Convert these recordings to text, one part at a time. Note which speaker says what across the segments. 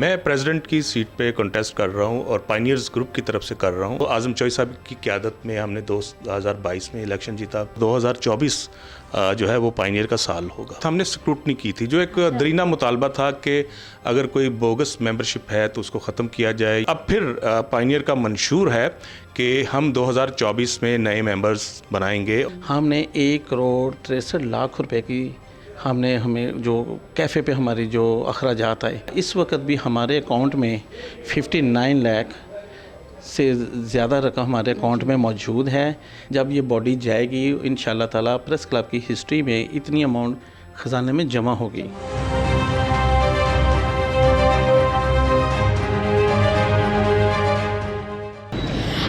Speaker 1: मैं प्रेसिडेंट की सीट पे कंटेस्ट कर रहा हूं और पायनियर्स ग्रुप की तरफ से कर रहा हूं। तो आजम चौधरी साहब की क़यादत में हमने 2022 में इलेक्शन जीता। 2024 जो है वो पायनियर का साल होगा। हमने स्क्रूटनी की थी, जो एक दरीना मुतालबा था कि अगर कोई बोगस मेंबरशिप है तो उसको ख़त्म किया जाए। अब फिर पायनियर का मंशूर है कि हम 2024 में नए मेंबर्स बनाएंगे।
Speaker 2: हमने 1,63,00,000 रुपए की हमें जो कैफ़े पे हमारी जो अखराजात आए, इस वक्त भी हमारे अकाउंट में 59 लाख से ज़्यादा रकम हमारे अकाउंट में मौजूद है। जब ये बॉडी जाएगी इंशाअल्लाह ताला प्रेस क्लब की हिस्ट्री में इतनी अमाउंट ख़जाने में जमा होगी।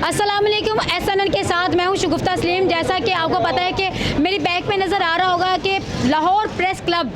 Speaker 3: अस्सलाम वालेकुम, SNN के साथ मैं हूं शगुफ्ता सलीम। जैसा कि आपको पता है कि मेरी बैक में नज़र आ रहा होगा कि लाहौर प्रेस क्लब,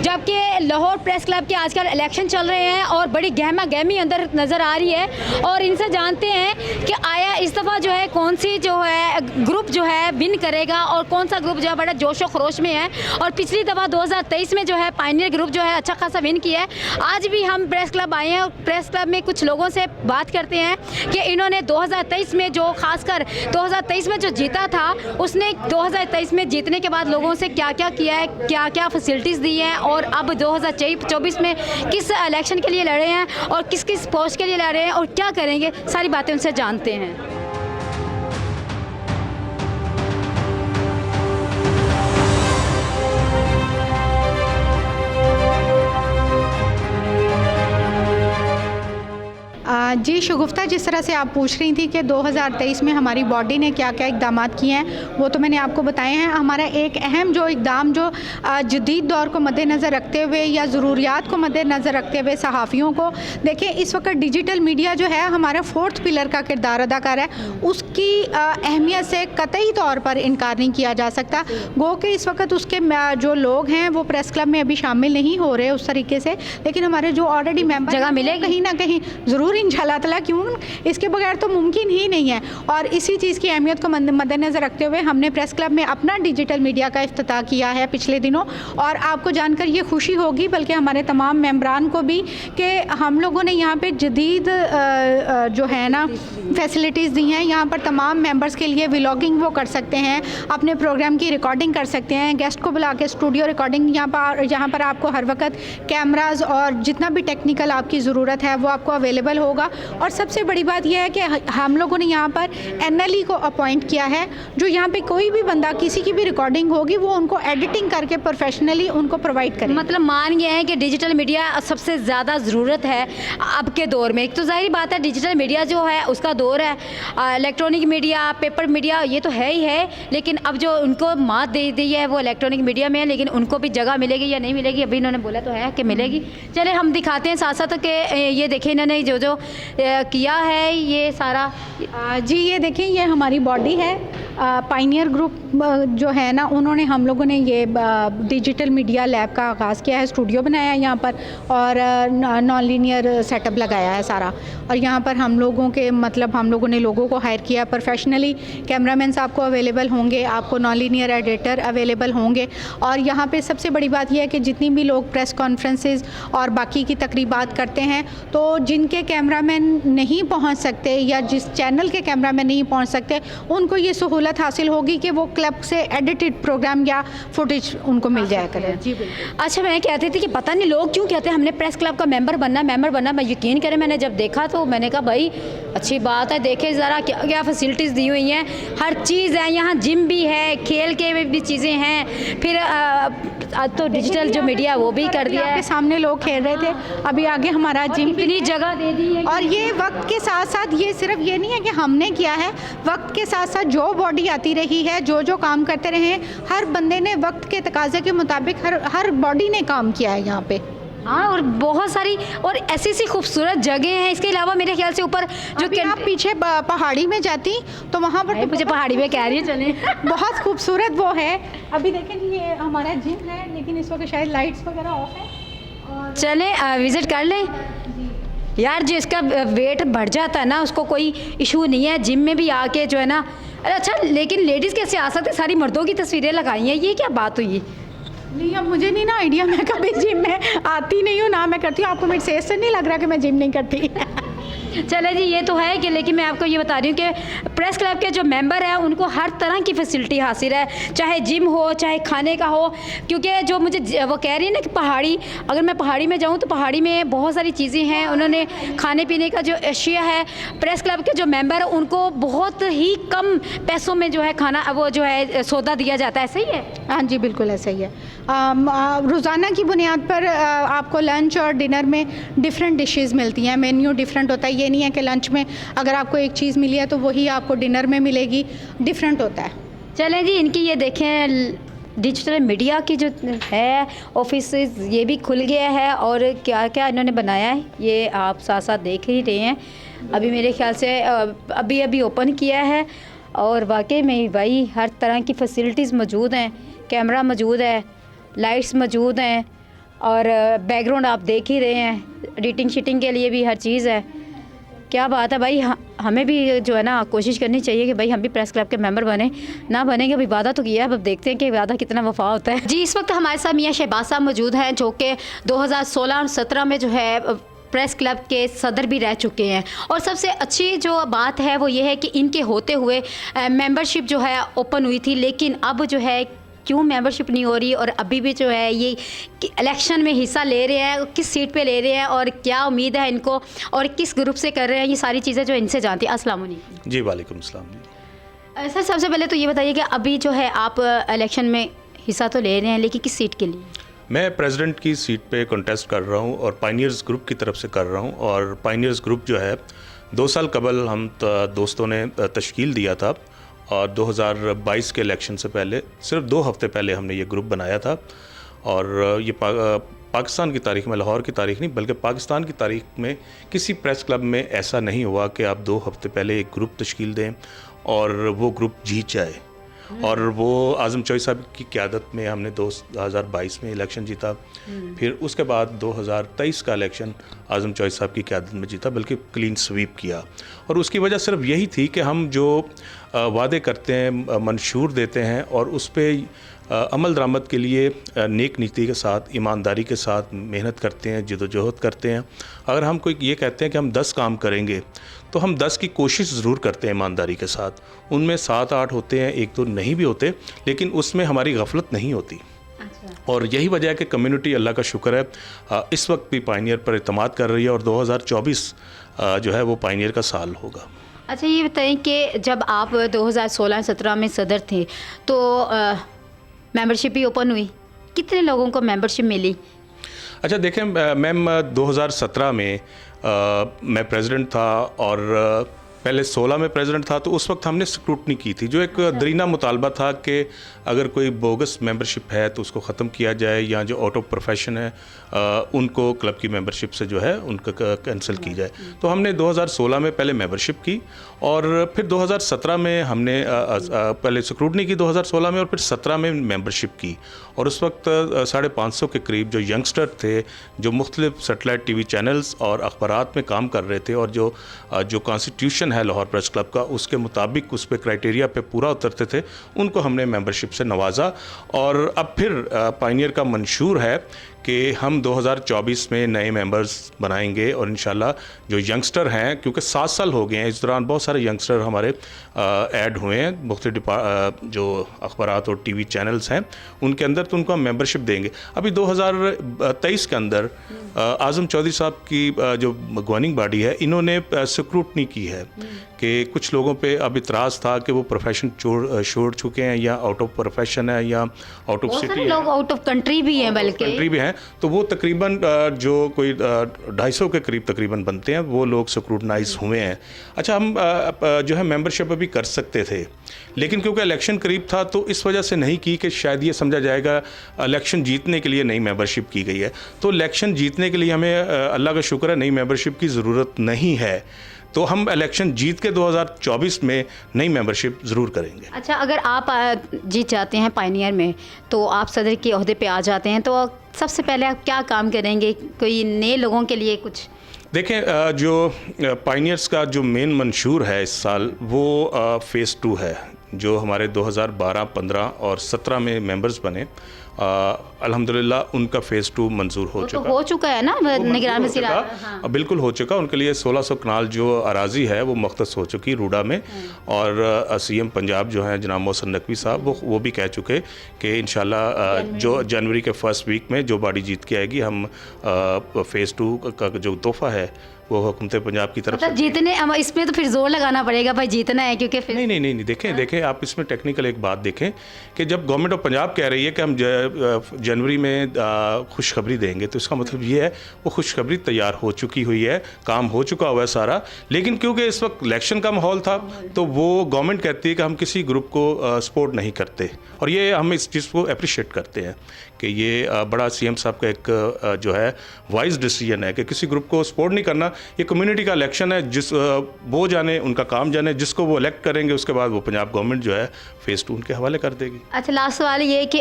Speaker 3: जबकि लाहौर प्रेस क्लब के आजकल इलेक्शन चल रहे हैं और बड़ी गहमा गहमी अंदर नज़र आ रही है। और इनसे जानते हैं कि आया इस दफ़ा जो है कौन सी जो है ग्रुप जो है विन करेगा और कौन सा ग्रुप जो है बड़ा जोशो खरोश में है। और पिछली दफ़ा 2023 में जो है पायनियर ग्रुप जो है अच्छा खासा विन किया है। आज भी हम प्रेस क्लब आए हैं और प्रेस क्लब में कुछ लोगों से बात करते हैं कि इन्होंने 2023 में जो खासकर 2023 में जो जीता था, उसने 2023 में जीतने के बाद लोगों से क्या क्या किया है, क्या क्या फैसिलिटीज़ दी हैं और अब 2024 में किस इलेक्शन के लिए लड़े हैं और किस किस पोस्ट के लिए लड़े हैं और क्या करेंगे, सारी बातें उनसे जानते हैं।
Speaker 4: जी शगुफ्ता, जिस तरह से आप पूछ रही थी कि 2023 में हमारी बॉडी ने क्या क्या इक़दाम किए हैं, वो तो मैंने आपको बताए हैं। हमारा एक अहम जो इक़दाम जो जदीद दौर को मद्देनज़र रखते हुए या ज़रूरियात को मद्देनज़र रखते हुए सहाफ़ियों को देखें, इस वक्त डिजिटल मीडिया जो है हमारा 4th पिलर का किरदार अदा कर रहा है। उसकी अहमियत से कतई तौर पर इनकार नहीं किया जा सकता। गो कि इस वक्त उसके जो लोग हैं वो प्रेस क्लब में अभी शामिल नहीं हो रहे उस तरीके से, लेकिन हमारे जो ऑलरेडी मेंबर
Speaker 3: जगह मिलेगी
Speaker 4: कहीं ना कहीं ज़रूर इंशाअल्लाह ताला, क्यों इसके बगैर तो मुमकिन ही नहीं है। और इसी चीज़ की अहमियत को मद्देनज़र रखते हुए हमने प्रेस क्लब में अपना डिजिटल मीडिया का इफ्तिताह किया है पिछले दिनों। और आपको जानकर ये खुशी होगी, बल्कि हमारे तमाम मेंबरान को भी, कि हम लोगों ने यहाँ पे जदीद जो है ना फैसिलिटीज़ दी हैं। यहाँ पर तमाम मेंबर्स के लिए व्लॉगिंग वो कर सकते हैं, अपने प्रोग्राम की रिकॉर्डिंग कर सकते हैं, गेस्ट को बुला के स्टूडियो रिकॉर्डिंग यहाँ पर आपको हर वक्त कैमराज और जितना भी टेक्निकल आपकी ज़रूरत है वो आपको अवेलेबल होगा। और सबसे बड़ी बात यह है कि हम लोगों ने यहाँ पर NLE को अपॉइंट किया है, जो यहाँ पे कोई भी बंदा किसी की भी रिकॉर्डिंग होगी वो उनको एडिटिंग करके प्रोफेशनली उनको प्रोवाइड करें।
Speaker 3: मतलब मान ये है कि डिजिटल मीडिया सबसे ज़्यादा ज़रूरत है अब के दौर में। तो जाहिर बात है डिजिटल मीडिया जो है उसका दौर है, इलेक्ट्रॉनिक मीडिया, पेपर मीडिया ये तो है ही है, लेकिन अब जो उनको मात दे दी है वो इलेक्ट्रॉनिक मीडिया में है, लेकिन उनको भी जगह मिलेगी या नहीं मिलेगी अभी इन्होंने बोला तो है कि मिलेगी। चले हम दिखाते हैं साथ साथ कि ये देखें इन्होंने जो जो किया है ये सारा।
Speaker 4: जी ये देखिए, ये हमारी बॉडी है। पायनियर ग्रुप जो है ना, उन्होंने हम लोगों ने ये डिजिटल मीडिया लैब का आगाज़ किया है, स्टूडियो बनाया है यहाँ पर और नॉन लीनियर सेटअप लगाया है सारा। और यहाँ पर हम लोगों ने लोगों को हायर किया प्रोफेशनली। कैमरामैन आपको अवेलेबल होंगे, आपको नॉन लीनियर एडिटर अवेलेबल होंगे। और यहाँ पे सबसे बड़ी बात यह है कि जितनी भी लोग प्रेस कॉन्फ्रेंसेस और बाकी की तकरीबात करते हैं, तो जिनके कैमरामैन नहीं पहुँच सकते या जिस चैनल के कैमरामैन नहीं पहुँच सकते, उनको ये सहूलत हासिल होगी कि वो क्लब से एडिटेड प्रोग्राम या फुटेज उनको मिल जाया करें।
Speaker 3: जी बिल्कुल। अच्छा, मैं कहती थी कि पता नहीं लोग क्यों कहते हैं हमने प्रेस क्लब का मेंबर बनना। मैं यकीन करें, मैंने जब देखा तो मैंने कहा भाई अच्छी बात है, देखे ज़रा क्या क्या फैसिलिटीज़ दी हुई हैं, हर चीज़ है यहाँ, जिम भी है, खेल के भी चीज़ें हैं, फिर तो डिजिटल जो मीडिया वो भी कर दिया है।
Speaker 4: सामने लोग खेल रहे थे, अभी आगे हमारा जिम
Speaker 3: इतनी जगह दे दी है।
Speaker 4: और ये वक्त के साथ साथ ये सिर्फ ये नहीं है कि हमने किया है, वक्त के साथ साथ जो बॉडी आती रही है, जो काम करते रहे, हर बंदे ने वक्त के तकाजे के मुताबिक हर बॉडी ने काम किया है यहाँ पे।
Speaker 3: हाँ, और बहुत सारी और ऐसी खूबसूरत जगह हैं। इसके अलावा मेरे ख्याल से ऊपर जो
Speaker 4: आप पीछे पहाड़ी में जाती तो वहाँ पर
Speaker 3: मुझे पहाड़ी में कह रही है चले
Speaker 4: बहुत खूबसूरत वो है। अभी देखें ये हमारा जिम है, लेकिन इस वक्त शायद लाइट्स वगैरह ऑफ है। और
Speaker 3: चलें विज़िट कर लें यार। जिसका वेट बढ़ जाता है ना उसको कोई इशू नहीं है, जिम में भी आके जो है ना। अच्छा, लेकिन लेडीज़ कैसे आ सकते? सारी मर्दों की तस्वीरें लगाई हैं, ये क्या बात हुई?
Speaker 4: नहीं, अब मुझे नहीं ना आइडिया, मैं कभी जिम में आती नहीं हूँ ना मैं करती हूँ। आपको मेरे से ऐसे नहीं लग रहा कि मैं जिम नहीं करती?
Speaker 3: चले जी, ये तो है कि लेकिन मैं आपको ये बता रही हूँ कि प्रेस क्लब के जो मेंबर हैं उनको हर तरह की फैसिलिटी हासिल है, चाहे जिम हो चाहे खाने का हो। क्योंकि जो मुझे वो कह रही है ना कि पहाड़ी, अगर मैं पहाड़ी में जाऊँ तो पहाड़ी में बहुत सारी चीज़ें हैं, उन्होंने खाने पीने का जो अशिया है, प्रेस क्लब के जो मेंबर हैं उनको बहुत ही कम पैसों में जो है खाना वो जो है सौदा दिया जाता है। सही है?
Speaker 4: हाँ जी, बिल्कुल ऐसा ही है। रोज़ाना की बुनियाद पर आपको लंच और डिनर में डिफरेंट डिशेस मिलती हैं, मेन्यू डिफरेंट होता है। ये नहीं है कि लंच में अगर आपको एक चीज़ मिली है तो वही आपको डिनर में मिलेगी, डिफरेंट होता है।
Speaker 3: चलें जी, इनकी ये देखें डिजिटल मीडिया की जो है ऑफिस ये भी खुल गया है और क्या क्या इन्होंने बनाया है ये आप साथ साथ देख ही रहे हैं। अभी मेरे ख्याल से अभी ओपन किया है और वाकई में भाई हर तरह की फैसिलिटीज़ मौजूद हैं, कैमरा मौजूद है, लाइट्स मौजूद हैं और बैकग्राउंड आप देख ही रहे हैं, एडिटिंग शीटिंग के लिए भी हर चीज़ है। क्या बात है भाई, हमें भी जो है ना कोशिश करनी चाहिए कि भाई हम भी प्रेस क्लब के मेंबर बने। ना बनेंगे, अभी वादा तो किया है, अब देखते हैं कि वादा कितना वफा होता है। जी, इस वक्त हमारे साथ मियां शहबाज साहब मौजूद हैं जो कि 2016 और 17 में जो है प्रेस क्लब के सदर भी रह चुके हैं। और सबसे अच्छी जो बात है वो ये है कि इनके होते हुए मेंबरशिप जो है ओपन हुई थी, लेकिन अब जो है क्यों मेंबरशिप नहीं हो रही और अभी भी जो है ये इलेक्शन में हिस्सा ले रहे हैं, किस सीट पे ले रहे हैं और क्या उम्मीद है इनको और किस ग्रुप से कर रहे हैं, ये सारी चीज़ें जो इनसे जानती हैं। अस्सलाम वालेकुम।
Speaker 1: जी वालेकुम सलाम।
Speaker 3: सर, सबसे पहले तो ये बताइए कि अभी जो है आप इलेक्शन में हिस्सा तो ले रहे हैं, लेकिन किस सीट के लिए?
Speaker 1: मैं प्रेसिडेंट की सीट पे कॉन्टेस्ट कर रहा हूँ और पायनियर्स ग्रुप की तरफ से कर रहा हूँ। और पायनियर्स ग्रुप जो है 2 साल कबल हम दोस्तों ने तश्कील दिया था और 2022 के इलेक्शन से पहले सिर्फ 2 हफ्ते पहले हमने ये ग्रुप बनाया था। और ये पाकिस्तान की तारीख़ में, लाहौर की तारीख़ नहीं बल्कि पाकिस्तान की तारीख़ में किसी प्रेस क्लब में ऐसा नहीं हुआ कि आप 2 हफ्ते पहले एक ग्रुप तश्कील दें और वो ग्रुप जीत जाए। और वो आज़म चौधरी साहब की क़यादत में हमने 2022 में इलेक्शन जीता। फिर उसके बाद 2023 का इलेक्शन आज़म चौधरी साहब की क़यादत में जीता, बल्कि क्लीन स्वीप किया। और उसकी वजह सिर्फ यही थी कि हम जो वादे करते हैं, मंशूर देते हैं और उस पर अमल दरामद के लिए नेक नीति के साथ, ईमानदारी के साथ मेहनत करते हैं, जदोजहद करते हैं। अगर हम कोई ये कहते हैं कि हम 10 काम करेंगे तो हम 10 की कोशिश ज़रूर करते हैं ईमानदारी के साथ। उनमें 7-8 होते हैं, 1-2 नहीं भी होते, लेकिन उसमें हमारी गफलत नहीं होती। और यही वजह है कि कम्युनिटी, अल्लाह का शुक्र है, इस वक्त भी पायनियर पर इत्मीनाद कर रही है और 2024 जो है वो पायनियर का साल होगा।
Speaker 3: अच्छा, ये बताएं कि जब आप 2016-17 में सदर थे तो मेंबरशिप भी ओपन हुई, कितने लोगों को मेंबरशिप मिली?
Speaker 1: अच्छा देखें मैम, 2017 में मैं प्रेसिडेंट था और पहले 16 में प्रेसिडेंट था, तो उस वक्त हमने स्क्रूटनी की थी। जो एक दरीना मुतालबा था कि अगर कोई बोगस मेंबरशिप है तो उसको ख़त्म किया जाए, या जो आउट ऑफ प्रोफेशन है उनको क्लब की मेंबरशिप से जो है उनका कैंसिल की जाए। तो हमने 2016 में पहले मेंबरशिप की और फिर 2017 में हमने पहले स्क्रूटनी की 2016 में और फिर 17 में मेंबरशिप की। और उस वक्त 550 के करीब जो यंगस्टर थे, जो मुख्तलिफ सेटेलाइट TV चैनल्स और अखबारात में काम कर रहे थे और जो कॉन्स्टिट्यूशन है लाहौर प्रेस क्लब का उसके मुताबिक उस पे क्राइटेरिया पे पूरा उतरते थे, उनको हमने मेंबरशिप से नवाजा। और अब फिर पायनियर का मंशूर है कि हम 2024 में नए मेंबर्स बनाएंगे और इंशाल्लाह जो यंगस्टर हैं, क्योंकि 7 साल हो गए हैं, इस दौरान बहुत सारे यंगस्टर हमारे ऐड हुए हैं मुख्तलिफ जो अखबारात और TV चैनल्स हैं उनके अंदर, तो उनको हम मेंबरशिप देंगे। अभी 2023 के अंदर आज़म चौधरी साहब की जो गवर्निंग बॉडी है, इन्होंने स्क्रूटनी की है कि कुछ लोगों पे अब इतराज़ था कि वो प्रोफेशन छोड़ चुके हैं या आउट ऑफ प्रोफेशन है या आउट ऑफ सिटी,
Speaker 3: लोग आउट ऑफ कंट्री भी हैं, बल्कि
Speaker 1: कंट्री भी हैं। तो वो तकरीबन जो कोई 250 के करीब तकरीबन बनते हैं, वो लोग स्क्रूटनाइज हुए हैं। अच्छा, हम जो है मेंबरशिप अभी कर सकते थे, लेकिन क्योंकि इलेक्शन करीब था तो इस वजह से नहीं की कि शायद ये समझा जाएगा इलेक्शन जीतने के लिए नई मेंबरशिप की गई है। तो इलेक्शन जीतने के लिए हमें अल्लाह का शुक्र है नई मेंबरशिप की ज़रूरत नहीं है। तो हम इलेक्शन जीत के 2024 में नई मेंबरशिप ज़रूर करेंगे।
Speaker 3: अच्छा, अगर आप जीत जाते हैं पायनियर में तो आप सदर के ओहदे पे आ जाते हैं, तो सबसे पहले आप क्या काम करेंगे? कोई नए लोगों के लिए कुछ?
Speaker 1: देखें, जो पायनियर्स का जो मेन मंशूर है इस साल, वो फ़ेज़ 2 है, जो हमारे 2012, 15 और 17 में मेंबर्स बने अल्हम्दुलिल्लाह उनका फ़ेज़ 2 मंजूर हो
Speaker 3: तो
Speaker 1: चुका।
Speaker 3: हो चुका है ना निगरान वज़ीर आला? हाँ।
Speaker 1: बिल्कुल हो चुका। उनके लिए 1600 कनाल जो अराज़ी है वो मख्तस हो चुकी रूडा में, और सीएम पंजाब जो हैं जनाब मोहसिन नकवी साहब वो भी कह चुके कि इंशाल्लाह जो जनवरी के फर्स्ट वीक में जो बॉडी जीत के आएगी, हम फ़ेज़ 2 का जो तोहफ़ा है वो हुकूमत पंजाब की तरफ
Speaker 3: मतलब
Speaker 1: से
Speaker 3: जीतने, इसमें तो फिर जोर लगाना पड़ेगा भाई, जीतना है, क्योंकि फिर
Speaker 1: नहीं देखें आप इसमें टेक्निकल एक बात देखें कि जब गवर्नमेंट ऑफ पंजाब कह रही है कि हम जनवरी में खुशखबरी देंगे, तो इसका मतलब ये है वो खुशखबरी तैयार हो चुकी हुई है, काम हो चुका हुआ है सारा। लेकिन क्योंकि इस वक्त इलेक्शन का माहौल था, तो वो गवर्नमेंट कहती है कि हम किसी ग्रुप को सपोर्ट नहीं करते, और ये हम इस चीज़ को अप्रिशिएट करते हैं कि ये बड़ा सीएम साहब का एक जो है वाइज डिसीजन है कि किसी ग्रुप को सपोर्ट नहीं करना। ये कम्युनिटी का इलेक्शन है, जिस वो जाने, उनका काम जाने, जिसको वो इलेक्ट करेंगे उसके बाद वो पंजाब गवर्नमेंट जो है फ़ेज़ 2 उनके हवाले कर देगी।
Speaker 3: अच्छा, लास्ट सवाल ये है कि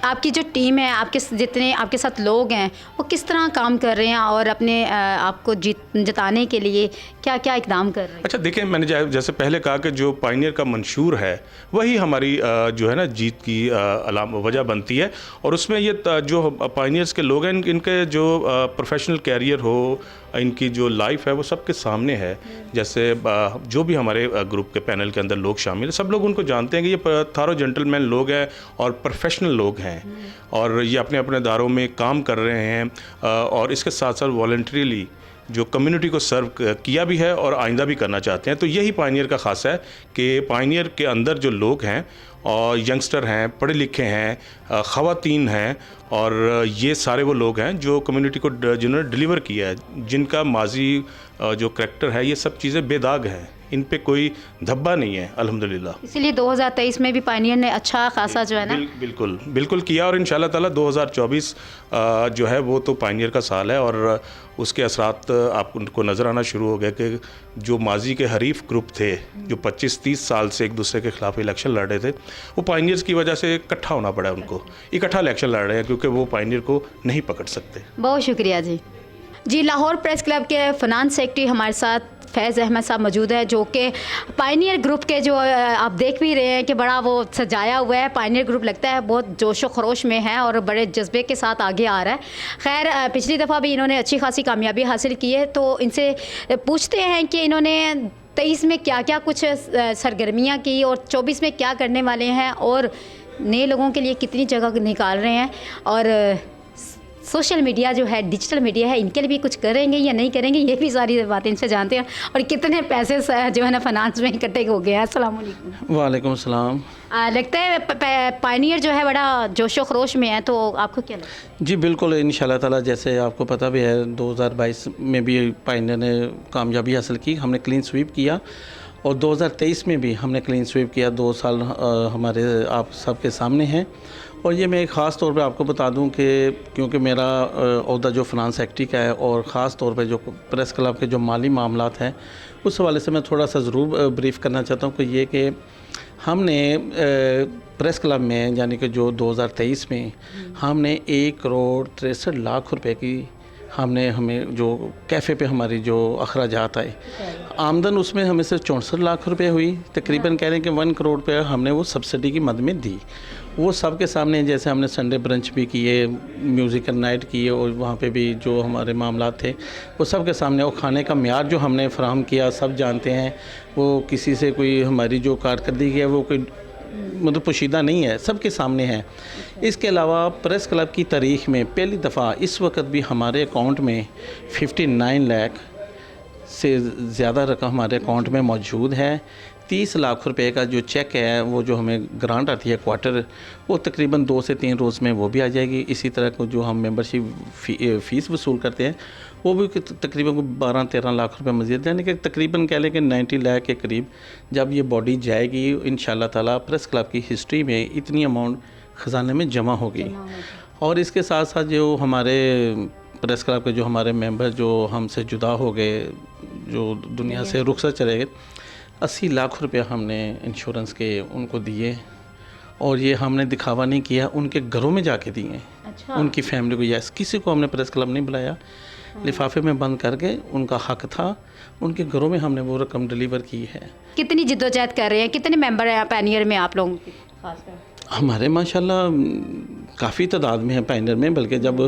Speaker 3: आपकी जो टीम है, जितने आपके साथ लोग हैं, वो किस तरह काम कर रहे हैं और अपने आपको जिताने के लिए क्या क्या इकदाम कर रहे हैं?
Speaker 1: अच्छा देखिए, मैंने जैसे पहले कहा कि जो पायनियर का मंशूर है वही हमारी जो है ना जीत की वजह बनती है, और उसमें ये जो पायनियर्स के लोग हैं इनके जो प्रोफेशनल कैरियर हो, इनकी जो लाइफ है वो सबके सामने है। जैसे जो भी हमारे ग्रुप के पैनल के अंदर लोग शामिल हैं, सब लोग उनको जानते हैं कि ये थारो जेंटलमैन लोग हैं और प्रोफेशनल लोग हैं, और ये अपने अपने दायरों में काम कर रहे हैं, और इसके साथ साथ वॉलंटरीली जो कम्युनिटी को सर्व किया भी है और आइंदा भी करना चाहते हैं। तो यही पायनियर का ख़ास है कि पायनियर के अंदर जो लोग हैं और यंगस्टर हैं, पढ़े लिखे हैं, ख़वातीन हैं, और ये सारे वो लोग हैं जो कम्युनिटी को जिन्होंने डिलीवर किया है, जिनका माजी जो करैक्टर है, ये सब चीज़ें बेदाग हैं, इन पे कोई धब्बा नहीं है अल्हम्दुलिल्लाह।
Speaker 3: इसीलिए 2023 में भी पायनियर ने अच्छा खासा जो है ना
Speaker 1: बिल्कुल किया, और इंशाल्लाह ताला 2024 जो है वो तो पायनियर का साल है, और उसके असरात आप उनको नज़र आना शुरू हो गए कि जो माजी के हरीफ ग्रुप थे जो 25-30 साल से एक दूसरे के ख़िलाफ़ इलेक्शन लड़ रहे थे, वो पायनियर्स की वजह से इकट्ठा होना पड़ा उनको, इकट्ठा इलेक्शन लड़ रहे हैं क्योंकि वो पायनियर को नहीं पकड़ सकते।
Speaker 3: बहुत शुक्रिया जी। लाहौर प्रेस क्लब के फ़िनांस सेक्रेटरी हमारे साथ फैज़ अहमद साहब मौजूद है, जो कि पायनियर ग्रुप के जो आप देख भी रहे हैं कि बड़ा वो सजाया हुआ है। पायनियर ग्रुप लगता है बहुत जोशो खरोश में है और बड़े जज्बे के साथ आगे आ रहा है। खैर, पिछली दफ़ा भी इन्होंने अच्छी खासी कामयाबी हासिल की है, तो इनसे पूछते हैं कि इन्होंने 23 में क्या क्या कुछ सरगर्मियाँ की और 24 में क्या करने वाले हैं, और नए लोगों के लिए कितनी जगह निकाल रहे हैं, और सोशल मीडिया जो है, डिजिटल मीडिया है, इनके लिए भी कुछ करेंगे या नहीं करेंगे, ये भी सारी बातें इनसे जानते हैं, और कितने पैसे जो है ना फाइनेंस में इकट्ठे हो गए हैं। अस्सलाम वालेकुम।
Speaker 2: वालेकुम सलाम।
Speaker 3: लगता है पायनियर जो है बड़ा जोशो खरोश में है, तो आपको क्या लगता है?
Speaker 2: जी बिल्कुल, इंशाल्लाह ताला, जैसे आपको पता भी है 2022 में भी पायनियर ने कामयाबी हासिल की, हमने क्लीन स्वीप किया, और 2023 में भी हमने क्लीन स्वीप किया। 2 साल हमारे आप सबके सामने हैं, और ये मैं ख़ास तौर पे आपको बता दूं कि क्योंकि मेरा ओहदा जो फ़िनांस सेक्रेटरी का है, और ख़ास तौर पे जो प्रेस क्लब के जो माली मामलात हैं, उस हवाले से मैं थोड़ा सा ज़रूर ब्रीफ़ करना चाहता हूँ कि ये कि हमने प्रेस क्लब में, यानी कि जो 2023 में हमने 1 करोड़ 63 लाख रुपए की हमें जो कैफ़े पे हमारी जो अखराजात आए, आमदन उसमें हमें सिर्फ 64 लाख रुपए हुई। तकरीबन कह रहे हैं कि 1 करोड़ रुपये हमने वो सब्सिडी की मद में दी। वो सब के सामने, जैसे हमने संडे ब्रंच भी किए, म्यूज़िकल नाइट किए, और वहाँ पे भी जो हमारे मामला थे वो सब के सामने, और खाने का म्यार जो हमने फ़राहम किया सब जानते हैं। वो किसी से कोई हमारी जो कारकर्दगी है वो कोई मतलब पोशीदा नहीं है, सबके सामने है। इसके अलावा प्रेस क्लब की तारीख़ में पहली दफ़ा इस वक्त भी हमारे अकाउंट में 59 लाख से ज़्यादा रकम हमारे अकाउंट में मौजूद है। 30 लाख रुपए का जो चेक है, वो जो हमें ग्रांट आती है क्वार्टर, वो तकरीबन 2 से 3 रोज़ में वो भी आ जाएगी। इसी तरह को जो हम मेंबरशिप फ़ीस वसूल करते हैं, वो भी तकरीबन 12-13 लाख रुपए मज़ीद, यानी कि तकरीबन कह लें कि 90 लाख के करीब जब ये बॉडी जाएगी इंशाल्लाह ताला, प्रेस क्लब की हिस्ट्री में इतनी अमाउंट ख़जाने में जमा होगी। और इसके साथ साथ जो हमारे प्रेस क्लब के जो हमारे मेंबर जो हमसे जुदा हो गए, जो दुनिया से रुखसत चले गए, 80 लाख रुपए हमने इंश्योरेंस के उनको दिए, और ये हमने दिखावा नहीं किया, उनके घरों में जाके दिए। अच्छा। उनकी फैमिली को, यस, किसी को हमने प्रेस क्लब नहीं बुलाया, लिफाफे में बंद करके, उनका हक था, उनके घरों में हमने वो रकम डिलीवर की है।
Speaker 3: कितनी जिद्दोजहद कर रहे हैं, कितने मेंबर हैं पायनियर में आप लोगों की खासकर?
Speaker 2: हमारे माशाल्लाह काफ़ी तादाद में है पाइनियर में, बल्कि जब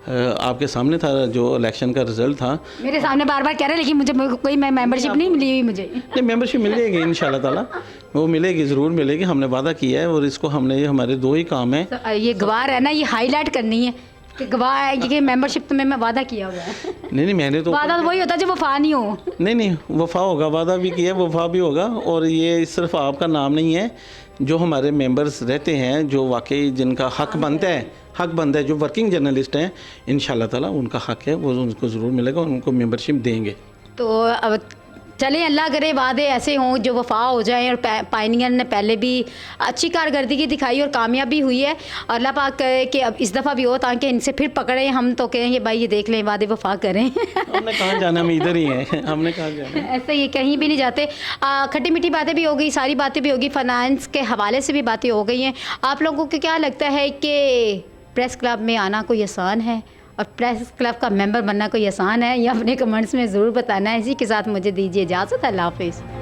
Speaker 2: आपके सामने था जो इलेक्शन का रिज़ल्ट था।
Speaker 3: मेरे सामने बार बार कह रहे हैं, लेकिन मुझे कोई मेंबरशिप नहीं मिली हुई मुझे।
Speaker 2: नहीं, मेंबरशिप मिलेगी इंशाल्लाह ताला, वो मिलेगी, ज़रूर मिलेगी, हमने वादा किया है और इसको हमने, ये हमारे दो ही काम है।
Speaker 3: तो ये गवाह है ना, ये हाईलाइट करनी है कि गवाह है कि मेंबरशिप तो मैं वादा किया हुआ है।
Speaker 2: नहीं, मैंने तो
Speaker 3: वादा तो वही होता है जो वफा नहीं हो।
Speaker 2: नहीं, वफ़ा होगा, वादा भी किया, वफ़ा भी होगा। और ये सिर्फ आपका नाम नहीं है, जो हमारे मेंबर्स रहते हैं, जो वाकई जिनका हक बनता है, जो वर्किंग जर्नलिस्ट हैं, इंशाल्लाह ताला उनका हक है, वो उनको ज़रूर मिलेगा, उनको मेंबरशिप देंगे।
Speaker 3: तो अब चलें, अल्लाह करे वादे ऐसे हों जो वफा हो जाएं। और पायनियर ने पहले भी अच्छी कारकर्दगी दिखाई और कामयाबी हुई है, और अल्लाह पाक करे कि अब इस दफ़ा भी हो, ताकि इनसे फिर पकड़ें। हम तो कहेंगे भाई ये देख लें, वादे वफा करें।
Speaker 2: हमने कहाँ जाना, हम इधर ही हैं, हमने कहाँ जाना है।
Speaker 3: ऐसे ये कहीं भी नहीं जाते। खट्टी मीठी बातें भी हो गई, सारी बातें भी होगी, फाइनेंस के हवाले से भी बातें हो गई हैं। आप लोगों को क्या लगता है कि प्रेस क्लब में आना कोई आसान है और प्रेस क्लब का मेंबर बनना कोई आसान है? या अपने कमेंट्स में ज़रूर बताना है। इसी के साथ मुझे दीजिए इजाज़त। अल्लाह हाफ़िज़।